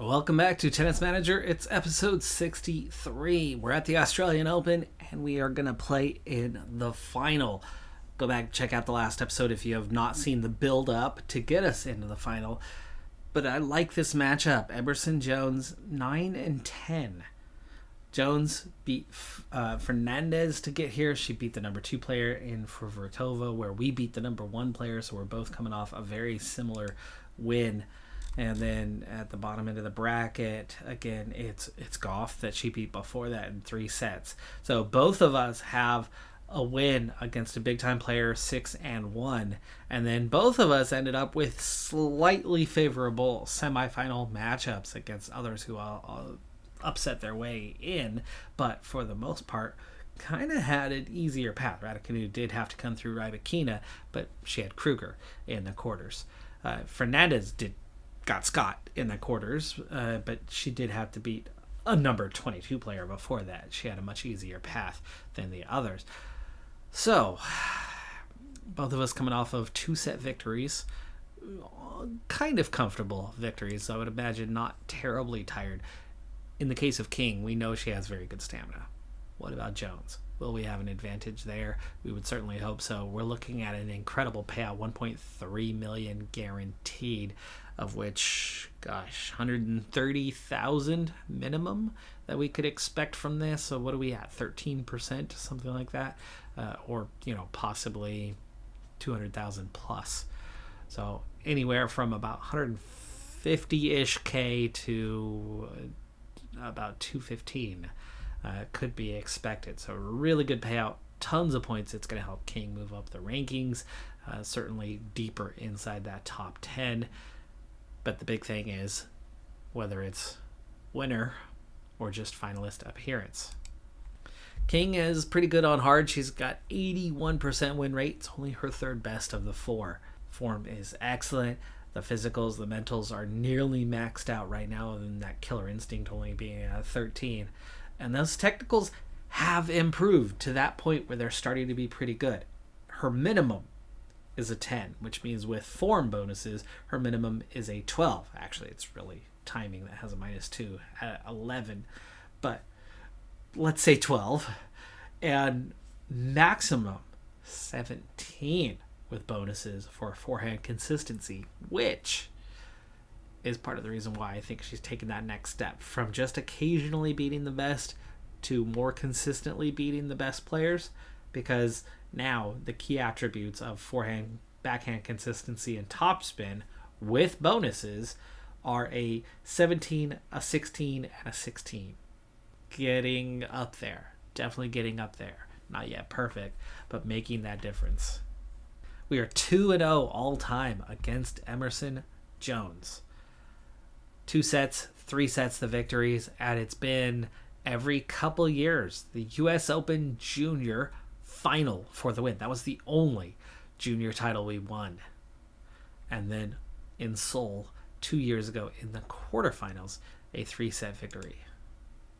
Welcome back to Tennis Manager. It's episode 63. We're at the Australian Open and we are going to play in the final. Go back, check out the last episode if you have not seen the build up to get us into the final. But I like this matchup. Emerson Jones 9-10. Jones beat Fernandez to get here. She beat the number 2 player in Fruhvirtova, where we beat the number 1 player. So we're both coming off a very similar win. And then at the bottom end of the bracket, again, it's Goff that she beat before that in 3 sets. So both of us have a win against a big-time player, 6-1. And then both of us ended up with slightly favorable semifinal matchups against others who upset their way in. But for the most part, kind of had an easier path. Raducanu did have to come through Rybakina, but she had Kruger in the quarters. Fernandez got Scott in the quarters, but she did have to beat a number 22 player before that. She had a much easier path than the others. So, both of us coming off of 2-set victories, kind of comfortable victories, so I would imagine not terribly tired. In the case of King, we know she has very good stamina. What about Jones? Will we have an advantage there? We would certainly hope so. We're looking at an incredible payout, $1.3 million guaranteed, of which, 130,000 minimum that we could expect from this. So what are we at? 13%, something like that, or possibly 200,000 plus. So anywhere from about 150-ish K to about 215 could be expected. So really good payout, tons of points. It's going to help King move up the rankings, certainly deeper inside that top 10. But the big thing is whether it's winner or just finalist appearance. King is pretty good on hard. She's got 81% win rate. It's only her third best of the 4. Form is excellent. The physicals, the mentals are nearly maxed out right now, other than that killer instinct only being at 13. And those technicals have improved to that point where they're starting to be pretty good. Her minimum is a 10, which means with form bonuses, her minimum is a 12. Actually, it's really timing that has a -2 at 11, but let's say 12. And maximum 17 with bonuses for forehand consistency, which is part of the reason why I think she's taken that next step from just occasionally beating the best to more consistently beating the best players, because now the key attributes of forehand, backhand consistency, and topspin with bonuses are a 17, a 16, and a 16. Getting up there. Definitely getting up there. Not yet perfect, but making that difference. We are 2-0 all time against Emerson Jones. 2 sets, 3 sets the victories, and it's been every couple years. The U.S. Open Junior final for the win. That was the only junior title we won. And then in Seoul 2 years ago in the quarterfinals, a 3-set victory.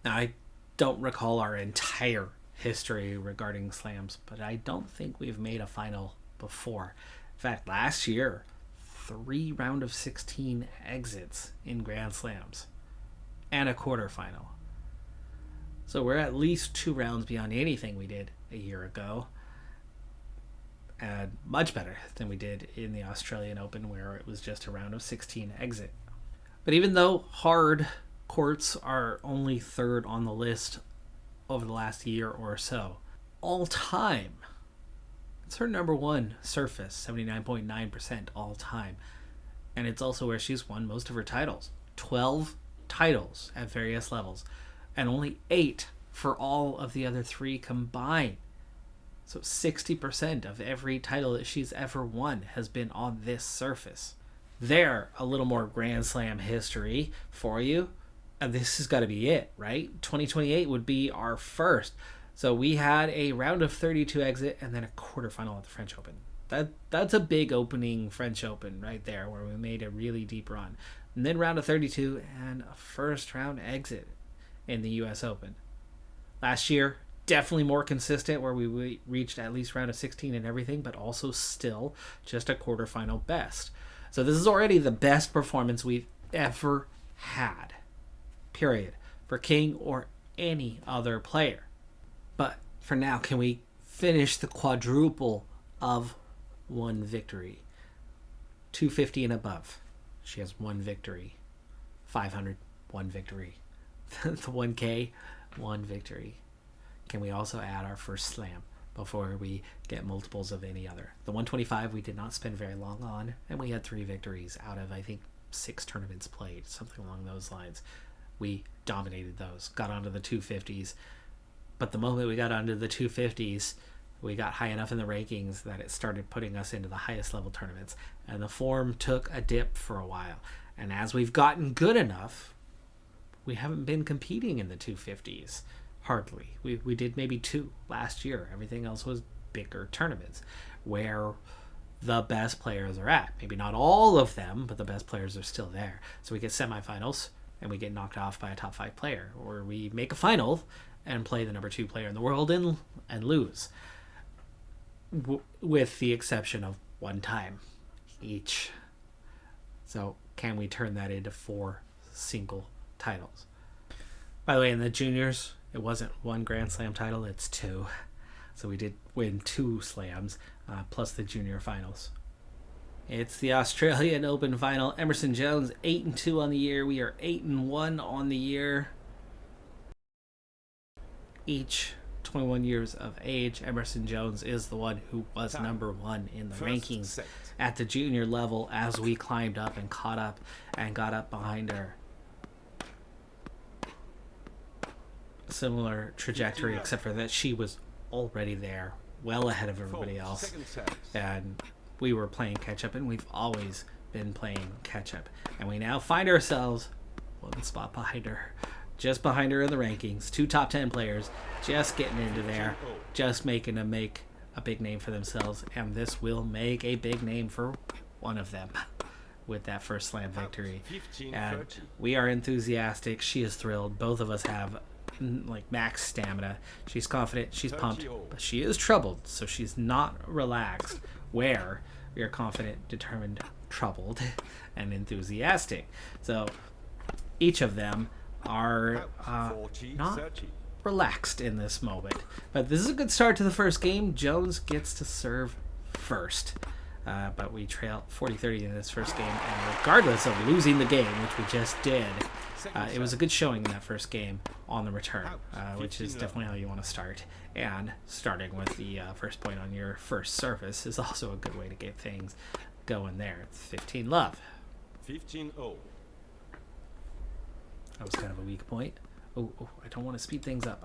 Now, I don't recall our entire history regarding slams, but I don't think we've made a final before. In fact, last year, 3 round of 16 exits in Grand Slams and a quarterfinal. So we're at least 2 rounds beyond anything we did a year ago, and much better than we did in the Australian Open, where it was just a round of 16 exit. But even though hard courts are only 3rd on the list over the last year or so, all time, it's her number 1 surface, 79.9% all time. And it's also where she's won most of her titles. 12 titles at various levels, and only 8 for all of the other 3 combined. So 60% of every title that she's ever won has been on this surface. There, a little more Grand Slam history for you. And this has got to be it, right? 2028 would be our first. So we had a round of 32 exit and then a quarterfinal at the French Open. That's a big opening French Open right there, where we made a really deep run. And then round of 32 and a first round exit in the U.S. Open. Last year, definitely more consistent, where we reached at least round of 16 and everything, but also still just a quarterfinal best. So this is already the best performance we've ever had. period, for king or any other player. But for now, can we finish the quadruple of one victory? 250 and above, she has one victory. 500, one victory. The 1K, one victory. Can we also add our first slam before we get multiples of any other? The 125 we did not spend very long on, and we had 3 victories out of, I think, 6 tournaments played, something along those lines. We dominated those, got onto the 250s, but the moment we got onto the 250s, we got high enough in the rankings that it started putting us into the highest level tournaments, and the form took a dip for a while. And as we've gotten good enough, we haven't been competing in the 250s. Hardly. We did maybe 2 last year. Everything else was bigger tournaments where the best players are at. Maybe not all of them, but the best players are still there. So we get semifinals and we get knocked off by a top 5 player, or we make a final and play the number 2 player in the world and lose, with the exception of one time each. So can we turn that into 4 single titles? By the way, in the juniors, it wasn't 1 Grand Slam title, it's 2. So we did win 2 slams, plus the junior finals. It's the Australian Open final. Emerson Jones, 8-2 on the year. We are 8-1 on the year. Each 21 years of age. Emerson Jones is the one who was number 1 in the rankings at the junior level as we climbed up and caught up and got up behind her. Similar trajectory, except for that she was already there, well ahead of everybody else, and we were playing catch up, and we've always been playing catch up, and we now find ourselves 1 spot behind her, just behind her in the rankings. 2 top 10 players just getting into there, just making them make a big name for themselves, and this will make a big name for one of them with that first slam victory. And we are enthusiastic. She is thrilled. Both of us have like max stamina. She's confident, she's pumped, but she is troubled, so she's not relaxed, where we are confident, determined, troubled, and enthusiastic. So each of them are not relaxed in this moment, but this is a good start to the first game. Jones gets to serve first, but we trail 40-30 in this first game, and regardless of losing the game, which we just did, it was a good showing in that first game on the return, which is definitely how you want to start. And starting with the first point on your first service is also a good way to get things going there. It's 15-love. 15-0. That was kind of a weak point. Oh, I don't want to speed things up.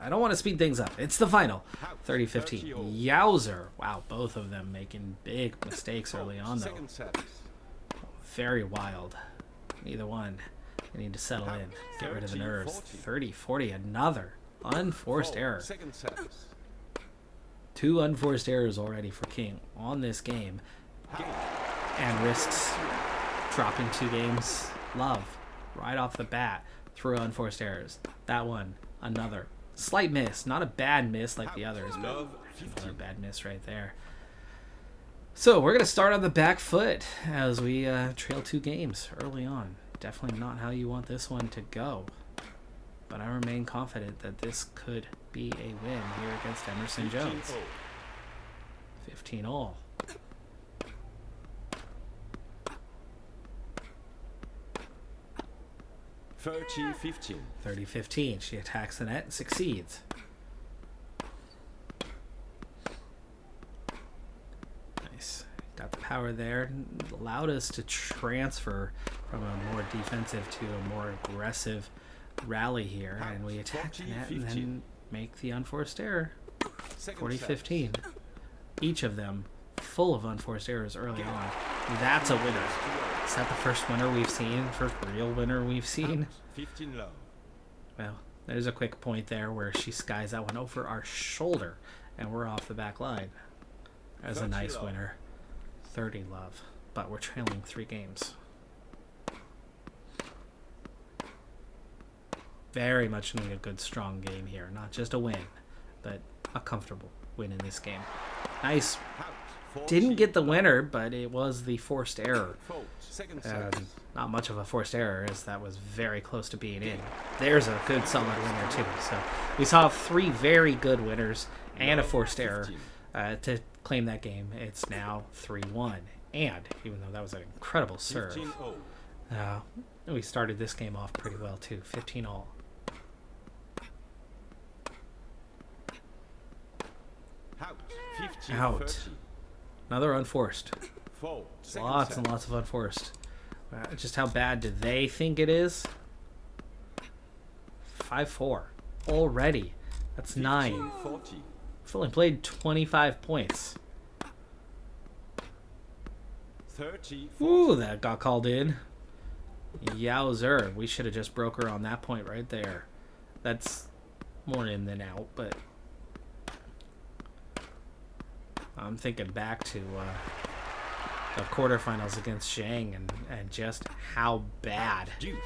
It's the final. 30-15. Yowzer. Wow, both of them making big mistakes early on, though. Very wild. Neither one. They need to settle in. Get rid of the nerves. 30-40. Another unforced error. 2 unforced errors already for King on this game. And risks dropping 2 games. Love. Right off the bat. Through unforced errors. That one. Another. Slight miss. Not a bad miss like the others, but another bad miss right there. So we're going to start on the back foot as we trail 2 games early on. Definitely not how you want this one to go. But I remain confident that this could be a win here against Emerson Jones. 15-all. $30-15. 30-15. She attacks the net and succeeds. Nice. Got the power there. Allowed us to transfer from a more defensive to a more aggressive rally here. And we attack the net and then make the unforced error. 40-15. Each of them full of unforced errors early on. That's a winner. Is that the first winner we've seen? First real winner we've seen? 15 low. Well, there's a quick point there where she skies that one over our shoulder, and we're off the back line. As a nice winner. 30 love. But we're trailing 3 games. Very much need a good, strong game here. Not just a win, but a comfortable win in this game. Nice Didn't get the winner, but it was the forced error. Fault. Second service. Not much of a forced error, as that was very close to being in. There's a good solid winner too. So we saw 3 very good winners and a forced error to claim that game. It's now 3-1. And even though that was an incredible serve, 15-0. we started this game off pretty well too. 15-all. Out. 15-30. Out. Another unforced. Fault. Second Lots set. and lots of unforced. Just how bad do they think it is? 5-4 already. That's 9. 40. We've only played 25 points. 30. Ooh, that got called in. Yowzer. We should have just broke her on that point right there. That's more in than out, but I'm thinking back to the quarterfinals against Zhang and just how bad Deuce.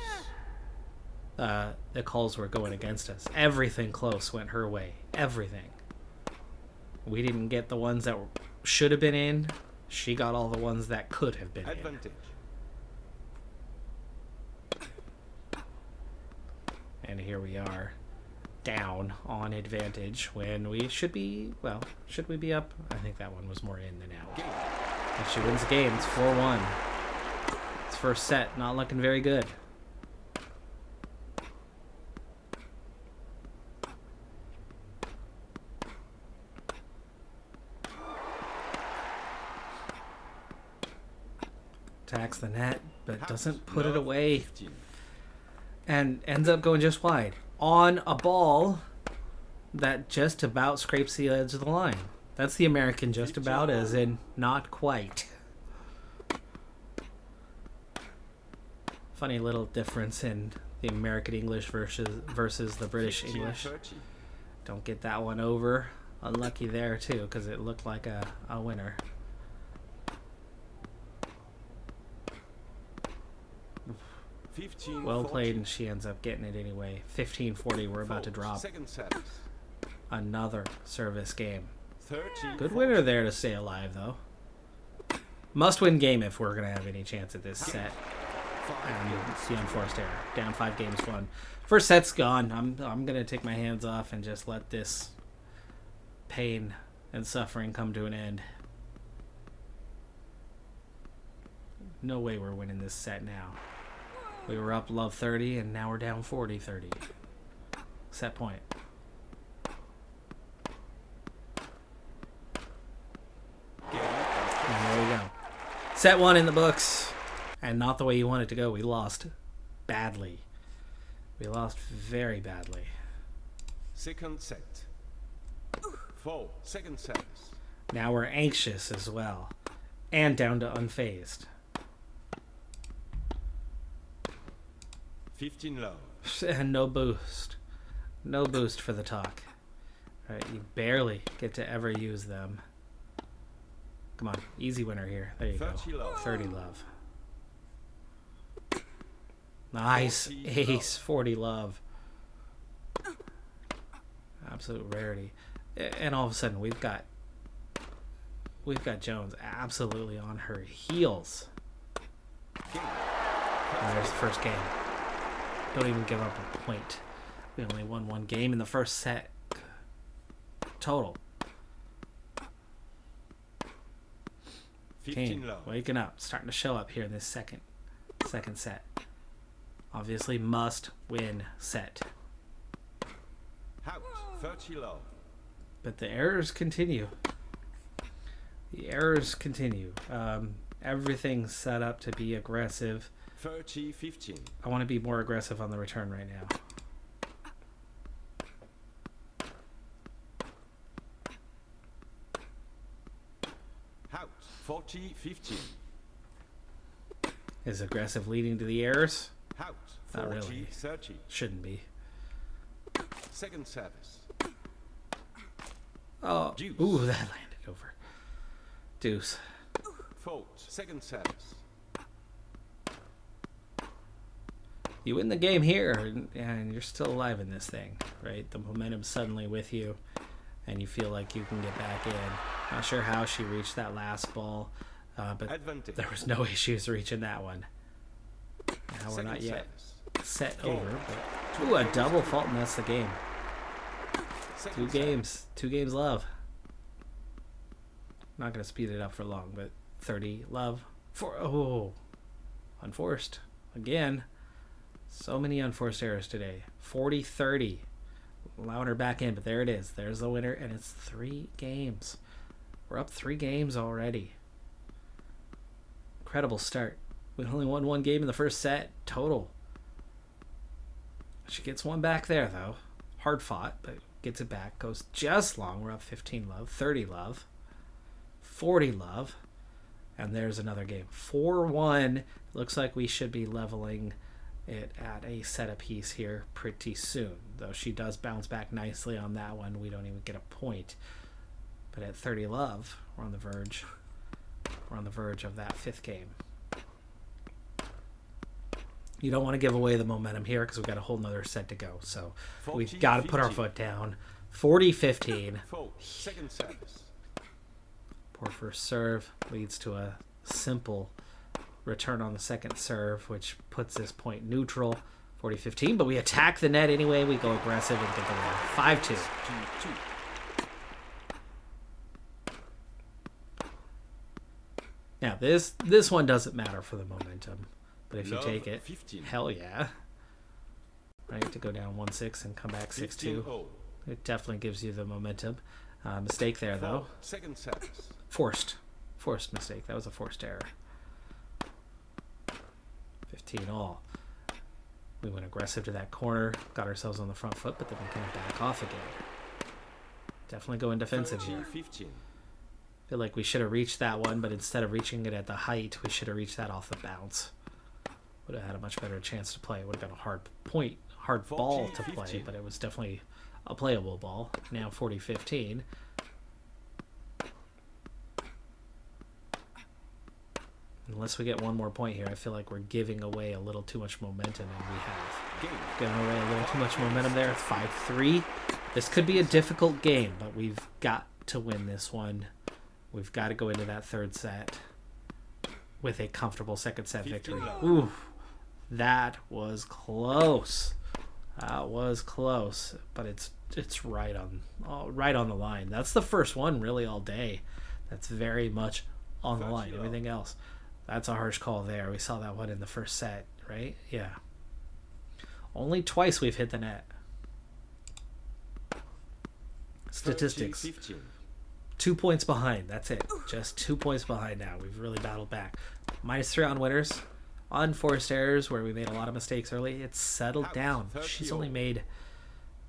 the calls were going against us. Everything close went her way. Everything. We didn't get the ones that should have been in. She got all the ones that could have been Advantage. in. And here we are, down on advantage when we should be, well, should we be up? I think that one was more in than out. Game. And she wins the game. It's 4-1. It's first set, not looking very good. Attacks the net, but doesn't put it away. 15. And ends up going just wide. On a ball that just about scrapes the edge of the line. That's the American just about, as in not quite. Funny little difference in the American English versus the British 15, English. 30. Don't get that one over. Unlucky there too, because it looked like a winner. Well 15, played, and she ends up getting it anyway. 15-40, we're about to drop. Second service. Another service game. 30. Good winner there to stay alive, though. Must-win game if we're going to have any chance at this set. And the unforced error. Down 5 games, 1. First set's gone. I'm going to take my hands off and just let this pain and suffering come to an end. No way we're winning this set now. We were up love 30, and now we're down 40-30. Set point. And there we go. Set 1 in the books. And not the way you want it to go. We lost badly. We lost very badly. Second set. 4. Second service. Now we're anxious as well. And down to unfazed. 15 low. And no boost. No boost for the talk. Right, you barely get to ever use them. Come on, easy winner here. There you 30 go. love. 30 love. Nice 40 ace. 40 love. Absolute rarity. And all of a sudden we've got Jones absolutely on her heels. Game. And there's the first game. Don't even give up a point. We only won 1 game in the first set. Total. 15 Kane, low. waking up. Starting to show up here in this second set. Obviously must win set. Out. 30 low. But the errors continue. The errors continue. Everything's set up to be aggressive. 30, 15. I want to be more aggressive on the return right now. Out. 40, 15. Is aggressive leading to the errors? Out. Not 40, really. 30. Shouldn't be. Second service. Oh, Deuce. ooh, that landed over. Deuce. Fault. Second service. You win the game here, and you're still alive in this thing, right? The momentum's suddenly with you, and you feel like you can get back in. Not sure how she reached that last ball, but Advantage. there was no issues reaching that one. Now we're not yet set over, but ooh, a double fault, and that's the game. Second Two games love. Not gonna speed it up for long, but 30 love for unforced again. So many unforced errors today. 40-30, allowing her back in, but there it is. There's the winner, and it's 3 games. We're up 3 games already. Incredible start. We only won 1 game in the first set total. She gets one back there though. Hard fought, but gets it back. Goes just long. We're up 15 love, 30 love, 40 love, and there's another game. 4-1. Looks like we should be leveling it at a set apiece here pretty soon. Though she does bounce back nicely on that one. We don't even get a point. But at 30 love, we're on the verge. We're on the verge of that 5th game. You don't want to give away the momentum here because we've got a whole nother set to go. So we've got to put our foot down. 40-15. Second service. Poor first serve leads to a simple return on the second serve, which puts this point neutral. 40-15, but we attack the net anyway. We go aggressive and get the win. 5-2. 2-2. Now this one doesn't matter for the momentum. But if you Love take it, 15. hell yeah. Right, to go down 1-6 and come back 6-2. 15-0. It definitely gives you the momentum. Mistake there, though. Second service. Forced mistake. That was a forced error. 15 all. We went aggressive to that corner, got ourselves on the front foot, but then we kind of back off again. Definitely going defensive here. 15. Feel like we should have reached that one, but instead of reaching it at the height, we should have reached that off the bounce. Would have had a much better chance to play. Would have got a hard ball to play, 15. but it was definitely a playable ball. Now 40-15. Unless we get one more point here, I feel like we're giving away a little too much momentum, and we have given away a little too much momentum there. 5-3. This could be a difficult game, but we've got to win this one. We've got to go into that 3rd set with a comfortable 2nd set victory. Ooh, that was close. That was close, but it's right on the line. That's the first one really all day. That's very much on the line. Everything else, that's a harsh call there. We saw that one in the first set, right? Yeah. Only twice we've hit the net. Statistics. 15. 2 points behind. That's it. Just 2 points behind now. We've really battled back. -3 on winners. On forced errors, where we made a lot of mistakes early, it's settled down. She's only made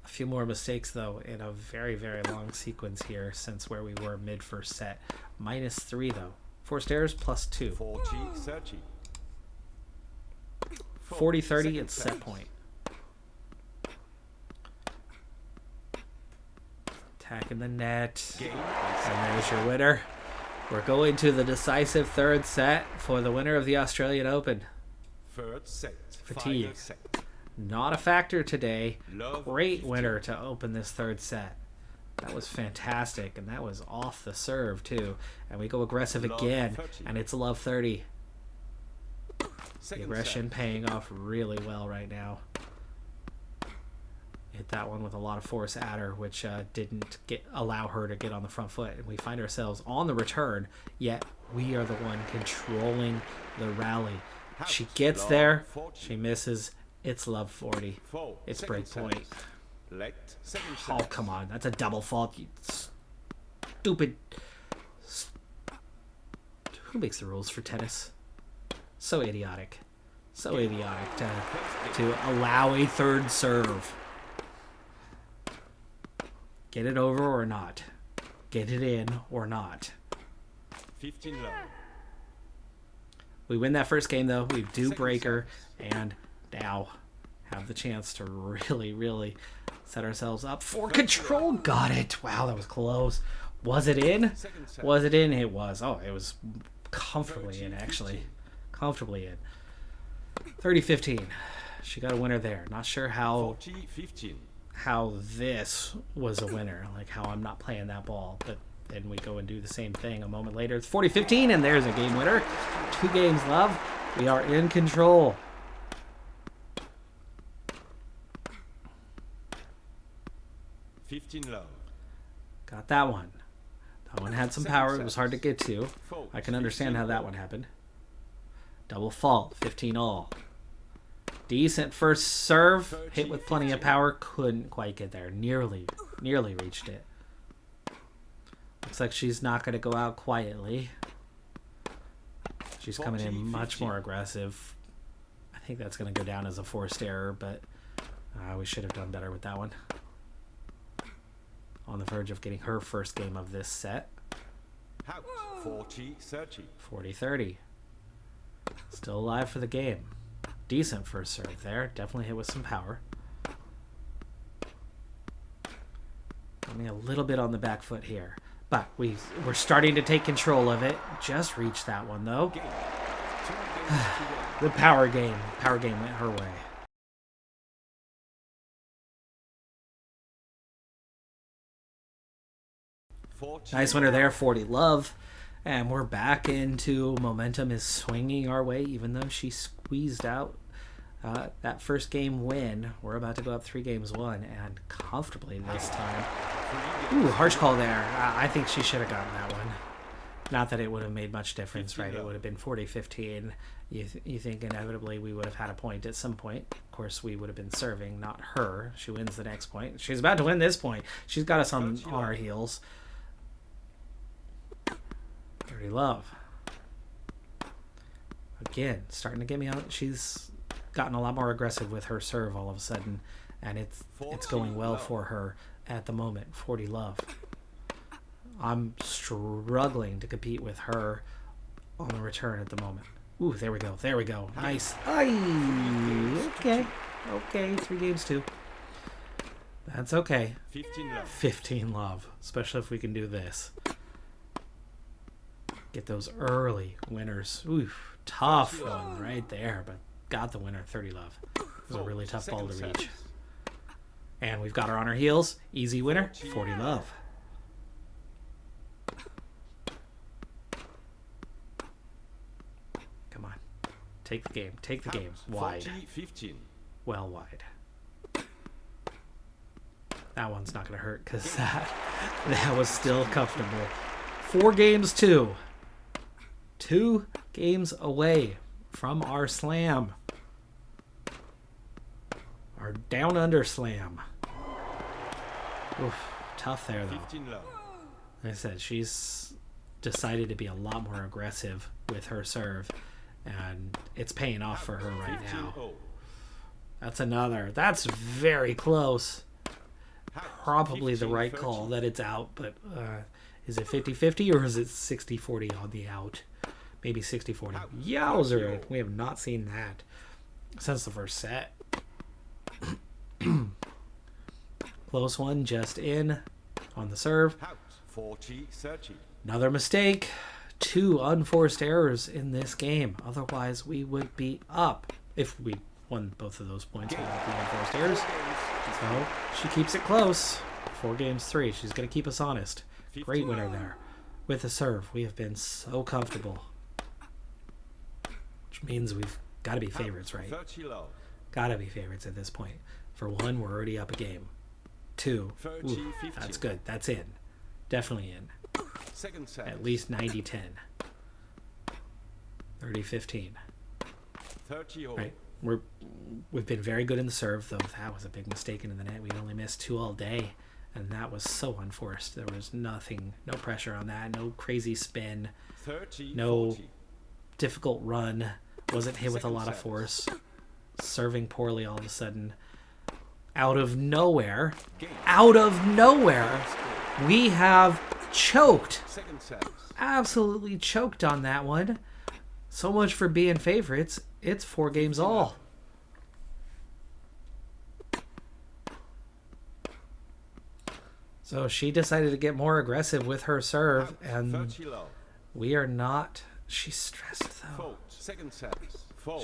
a few more mistakes, though, in a very, very long sequence here since where we were mid-first set. -3, though. Forced errors, +2. 40-30. 40-30, it's set point. Attacking the net. And there's your winner. We're going to the decisive 3rd set for the winner of the Australian Open. 3rd set. Fatigue. Final set. Not a factor today. Love Great 15. winner to open this 3rd set. That was fantastic, and that was off the serve, too. And we go aggressive Love again, 30. and it's love 30. The Second aggression set. paying off really well right now. Hit that one with a lot of force at her, which didn't allow her to get on the front foot. And we find ourselves on the return, yet we are the one controlling the rally. She gets Love there, 40. she misses. It's love 40. It's Second break point. service. Let second Oh, service. come on. That's a double fault. You stupid. Who makes the rules for tennis? So idiotic. So idiotic to allow a 3rd serve. Get it over or not. Get it in or not. 15 love. We win that first game, though. We do Second break her, service. and now have the chance to really, really set ourselves up for control. Got it. Wow, that was close. Was it in? Second set. Was it in? It was. Oh, it was comfortably in, actually. Comfortably in. 30-15. She got a winner there. Not sure how 40-15. how this was a winner, like how I'm not playing that ball, but then we go and do the same thing a moment later. It's 40-15, and there's a game winner. 2 games love. We are in control. Love. Got that one. That one had some power. It was hard to get to. I can understand how that one happened. Double fault. 15 all. Decent first serve. Hit with plenty of power. Couldn't quite get there. Nearly reached it. Looks like she's not going to go out quietly. She's coming in much more aggressive. I think that's going to go down as a forced error, but we should have done better with that one. On the verge of getting her first game of this set. 40-30. 40-30. Still alive for the game. Decent first serve there. Definitely hit with some power. Only a little bit on the back foot here. But we're starting to take control of it. Just reached that one, though. The power game. Power game went her way. Nice winner there, 40 love. And we're back into momentum is swinging our way, even though she squeezed out that first game win. We're about to go up 3-1 and comfortably this time. Ooh, harsh call there. I think she should have gotten that one. Not that it would have made much difference, right? It would have been 40-15. You think inevitably we would have had a point at some point. Of course, we would have been serving, not her. She wins the next point. She's about to win this point. She's got us on our heels. 30 love. Again, starting to get me out. She's gotten a lot more aggressive with her serve all of a sudden, and it's going well for her at the moment. 40 love. I'm struggling to compete with her on the return at the moment. Ooh, there we go. There we go. Nice. Aye. Okay. 3-2. That's okay. 15 love. Especially if we can do this. Get those early winners. Oof. Tough one right there, but got the winner. 30 love. It was a really tough ball to reach. And we've got her on our heels. Easy winner. 40 love. Come on. Take the game. Take the game. Wide. 40-15. Well wide. That one's not going to hurt because that was still comfortable. 4-2. 2 games away from our slam. Our down under slam. Oof, tough there though. Like I said, she's decided to be a lot more aggressive with her serve, and it's paying off for her right now. That's another. That's very close. Probably the right call that it's out, but is it 50-50 or is it 60-40 on the out? Maybe 60-40. Yowzer! We have not seen that since the first set. Close one, just in on the serve. 40-30. Another mistake. 2 unforced errors in this game. Otherwise, we would be up. If we won both of those points without the unforced errors. So she keeps it close. 4-3. She's going to keep us honest. Great winner there. With the serve, we have been so comfortable. Which means we've got to be favorites, right? Got to be favorites at this point. For 1, we're already up a game. 2, ooh, that's good. That's in. Definitely in. At least 90-10. 30-15. Right. We've been very good in the serve, though that was a big mistake into the net. We only missed 2 all day, and that was so unforced. There was nothing, no pressure on that, no crazy spin, no difficult run. Wasn't hit with a lot of force. Serving poorly all of a sudden. Out of nowhere, we have choked. Absolutely choked on that one. So much for being favorites. It's 4 games all. So she decided to get more aggressive with her serve, and we are not. She's stressed, though.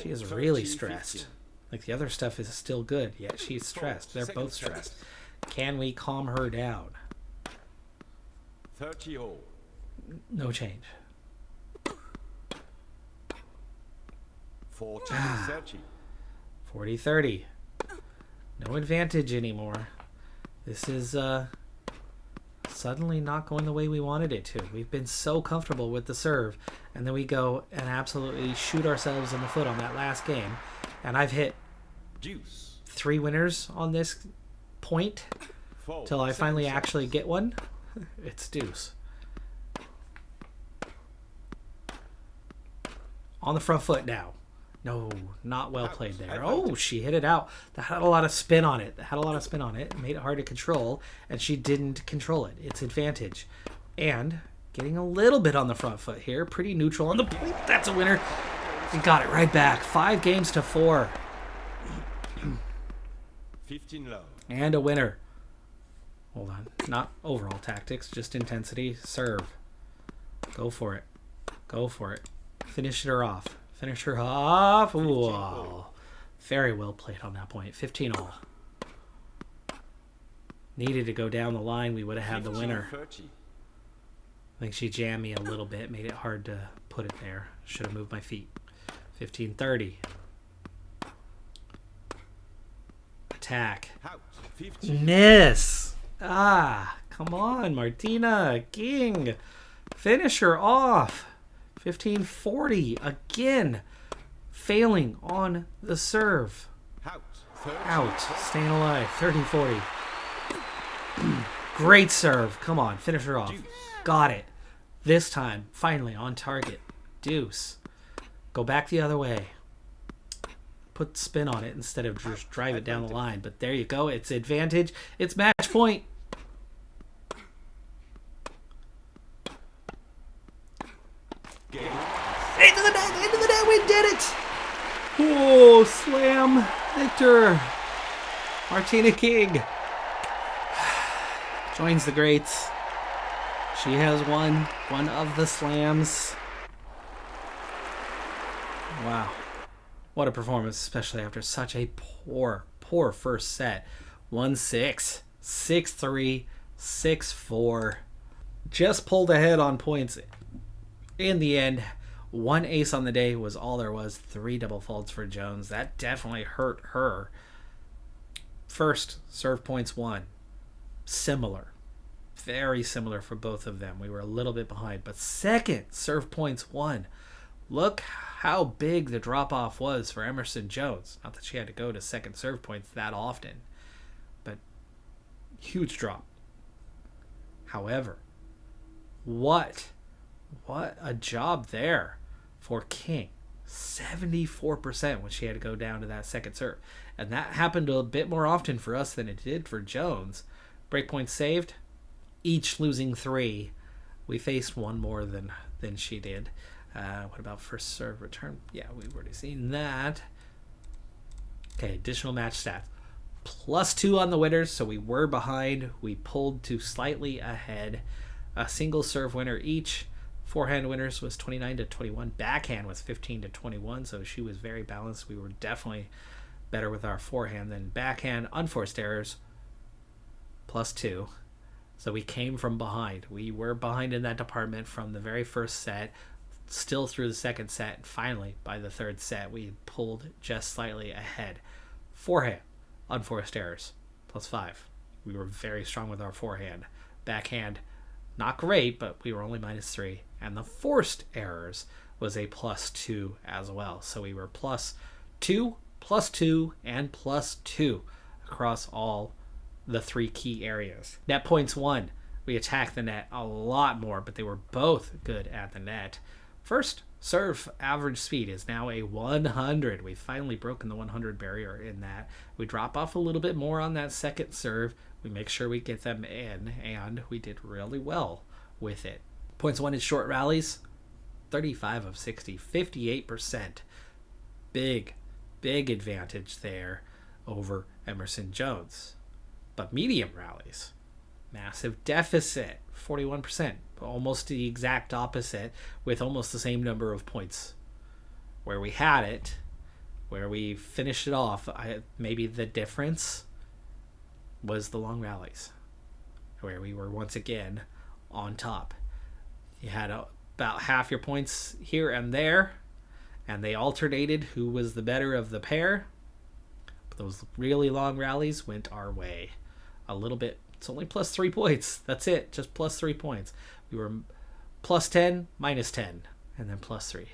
She is really stressed. Like, the other stuff is still good, yet she's stressed. They're both stressed. Can we calm her down? 30 all. No change. 40 30. 40-30. No advantage anymore. This is suddenly not going the way we wanted it to. We've been so comfortable with the serve, and then we go and absolutely shoot ourselves in the foot on that last game. And I've hit Deuce. 3 winners on this point Fold. till I finally 7 actually shots. get one. It's deuce. On the front foot now. No, not well played there. Oh, she hit it out. That had a lot of spin on it. Made it hard to control, and she didn't control it. It's advantage. And getting a little bit on the front foot here. Pretty neutral on the point. That's a winner. We got it right back. 5 games to 4. 15 low. And a winner. Hold on. Not overall tactics, just intensity. Serve. Go for it. Go for it. Finish her off. Finish her off. Whoa. Very well played on that point. 15 all. Needed to go down the line. We would have had the winner. 30. I think she jammed me a little bit. Made it hard to put it there. Should have moved my feet. 15-30. Attack. Out. 15. Miss. Come on, Martina. King. Finish her off. 15-40. Again. Failing on the serve. Out. 30. Out. Staying alive. 30-40. Great serve. Come on. Finish her off. Deuce. Got it. This time. Finally on target. Deuce. Go back the other way. Put spin on it instead of just drive it down the line. But there you go. It's advantage. It's match point. Game. Into the net. Into the net. We did it. Oh, slam. Victor. Martina King joins the greats. She has won one of the slams. Wow. What a performance, especially after such a poor first set. 1-6, 6-3, 6-4. Just pulled ahead on points in the end. 1 ace on the day was all there was. 3 double faults for Jones. That definitely hurt her. First, serve points won. Similar. Very similar for both of them. We were a little bit behind. But second, serve points won. Look how big the drop-off was for Emerson Jones. Not that she had to go to second serve points that often. But huge drop. However, what a job there for King. 74% when she had to go down to that second serve. And that happened a bit more often for us than it did for Jones. Break points saved, each losing 3. We faced one more than she did. What about first serve return? Yeah, we've already seen that. Okay, additional match stats. +2 on the winners, so we were behind. We pulled to slightly ahead. A single serve winner each. Forehand winners was 29-21. Backhand was 15-21, so she was very balanced. We were definitely better with our forehand than backhand. Unforced errors, +2. So we came from behind. We were behind in that department from the very first set, still through the second set, and finally, by the third set, we pulled just slightly ahead. Forehand, unforced errors, +5. We were very strong with our forehand. Backhand, not great, but we were only -3. And the forced errors was a +2 as well. So we were +2, +2, and +2 across all the 3 key areas. Net points won. We attacked the net a lot more, but they were both good at the net. First serve average speed is now a 100. We've finally broken the 100 barrier in that. We drop off a little bit more on that second serve. We make sure we get them in, and we did really well with it. Points won in short rallies, 35 of 60, 58%. Big advantage there over Emerson Jones. But medium rallies, massive deficit, 41%. Almost the exact opposite with almost the same number of points. Where we had it, where we finished it off, maybe the difference was the long rallies, where we were once again on top. You had about half your points here and there, and they alternated who was the better of the pair. But those really long rallies went our way a little bit. It's only plus 3 points. That's it. Just plus 3 points. We were plus 10, minus 10, and then plus 3.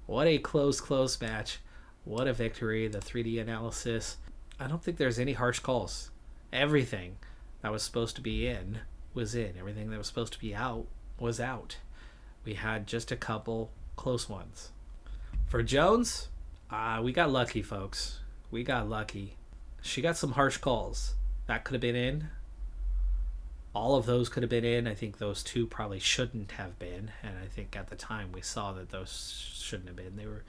What a close match. What a victory. The 3D analysis. I don't think there's any harsh calls. Everything that was supposed to be in was in. Everything that was supposed to be out was out. We had just a couple close ones. For Jones, we got lucky, folks. We got lucky. She got some harsh calls. That could have been in. All of those could have been in. I think those 2 probably shouldn't have been. And I think at the time we saw that those shouldn't have been. They were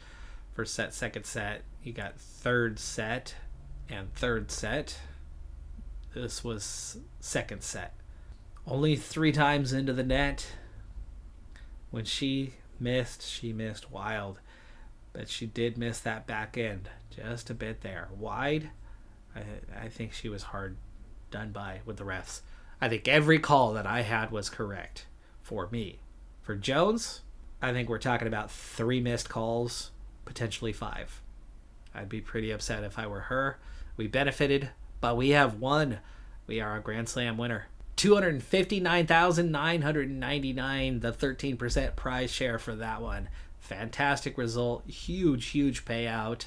first set, second set. You got third set and third set. This was second set. Only 3 times into the net. When she missed wild. But she did miss that back end just a bit there. Wide, I think she was hard done by with the refs. I think every call that I had was correct for me. For Jones, I think we're talking about 3 missed calls, potentially 5. I'd be pretty upset if I were her. We benefited, but we have won. We are a Grand Slam winner. $259,999, the 13% prize share for that one. Fantastic result. Huge payout.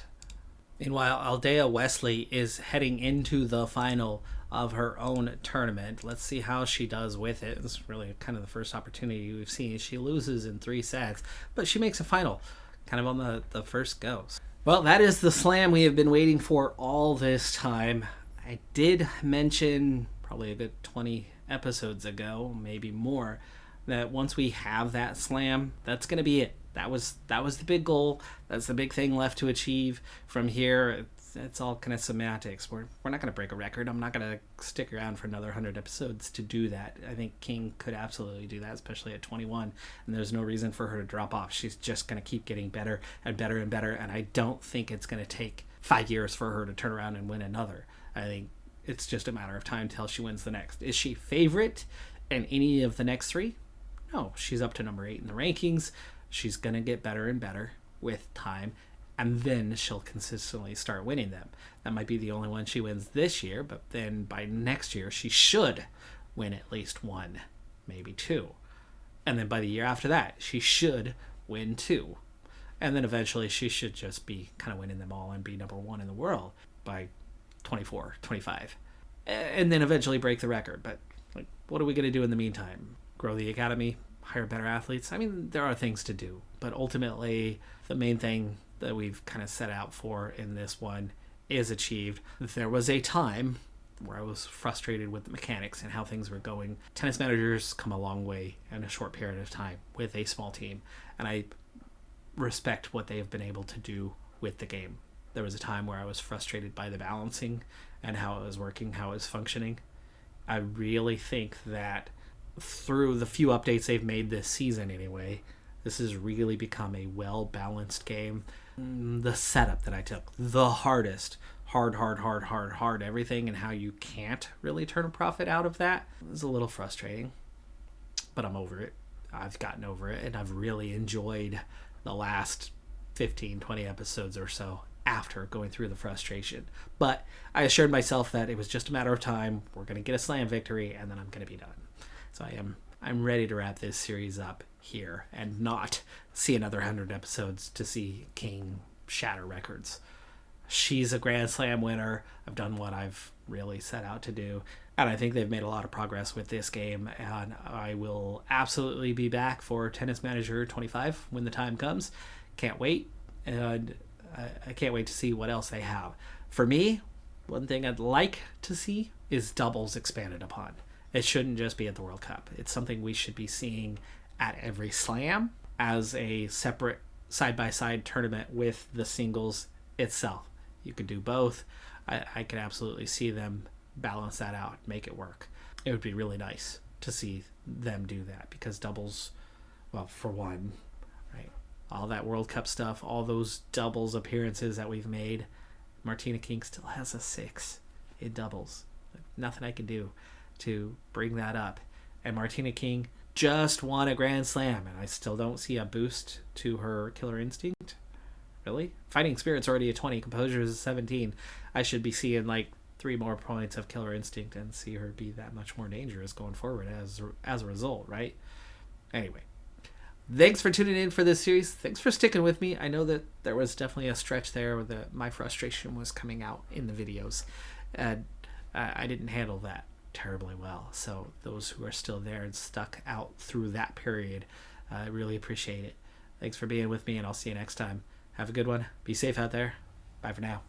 Meanwhile, Aldea Wesley is heading into the final of her own tournament. Let's see how she does with it. This is really kind of the first opportunity we've seen. She loses in 3 sets, but she makes a final kind of on the first go. Well, that is the slam we have been waiting for all this time. I did mention probably a good 20 episodes ago, maybe more, that once we have that slam, that's going to be it. That was the big goal. That's the big thing left to achieve. From here, it's all kind of semantics. We're not going to break a record. I'm not going to stick around for another 100 episodes to do that. I think King could absolutely do that, especially at 21. And there's no reason for her to drop off. She's just going to keep getting better and better and better. And I don't think it's going to take 5 years for her to turn around and win another. I think it's just a matter of time till she wins the next. Is she favorite in any of the next 3? No, she's up to number 8 in the rankings. She's going to get better and better with time, and then she'll consistently start winning them. That might be the only one she wins this year, but then by next year, she should win at least 1, maybe 2. And then by the year after that, she should win 2. And then eventually she should just be kind of winning them all and be number 1 in the world by 24, 25. And then eventually break the record. But like, what are we going to do in the meantime? Grow the academy? Hire better athletes? I mean, there are things to do, but ultimately the main thing that we've kind of set out for in this one is achieved. There was a time where I was frustrated with the mechanics and how things were going. Tennis managers come a long way in a short period of time with a small team, and I respect what they have been able to do with the game. There was a time where I was frustrated by the balancing and how it was working, how it was functioning. I really think that through the few updates they've made this season anyway, this has really become a well-balanced game. The setup that I took, the hardest, hard, everything, and how you can't really turn a profit out of that is a little frustrating. But I'm over it. I've gotten over it, and I've really enjoyed the last 15, 20 episodes or so after going through the frustration. But I assured myself that it was just a matter of time. We're going to get a slam victory, and then I'm going to be done. So I'm ready to wrap this series up here and not see another 100 episodes to see King shatter records. She's a Grand Slam winner. I've done what I've really set out to do, and I think they've made a lot of progress with this game, and I will absolutely be back for Tennis Manager 25 when the time comes. Can't wait, and I can't wait to see what else they have. For me, one thing I'd like to see is doubles expanded upon. It shouldn't just be at the World Cup. It's something we should be seeing at every slam as a separate side-by-side tournament with the singles itself. You could do both. I could absolutely see them balance that out, make it work. It would be really nice to see them do that because doubles, well, for one, right, all that World Cup stuff, all those doubles appearances that we've made, Martina King still has a 6 in doubles. Nothing I can do to bring that up. And Martina King just won a Grand Slam, and I still don't see a boost to her Killer Instinct. Really? Fighting Spirit's already a 20, Composure is a 17. I should be seeing like 3 more points of Killer Instinct and see her be that much more dangerous going forward as a result, right? Anyway, thanks for tuning in for this series. Thanks for sticking with me. I know that there was definitely a stretch there where my frustration was coming out in the videos, and I didn't handle that terribly well. So those who are still there and stuck out through that period, I really appreciate it. Thanks for being with me, and I'll see you next time. Have a good one. Be safe out there. Bye for now.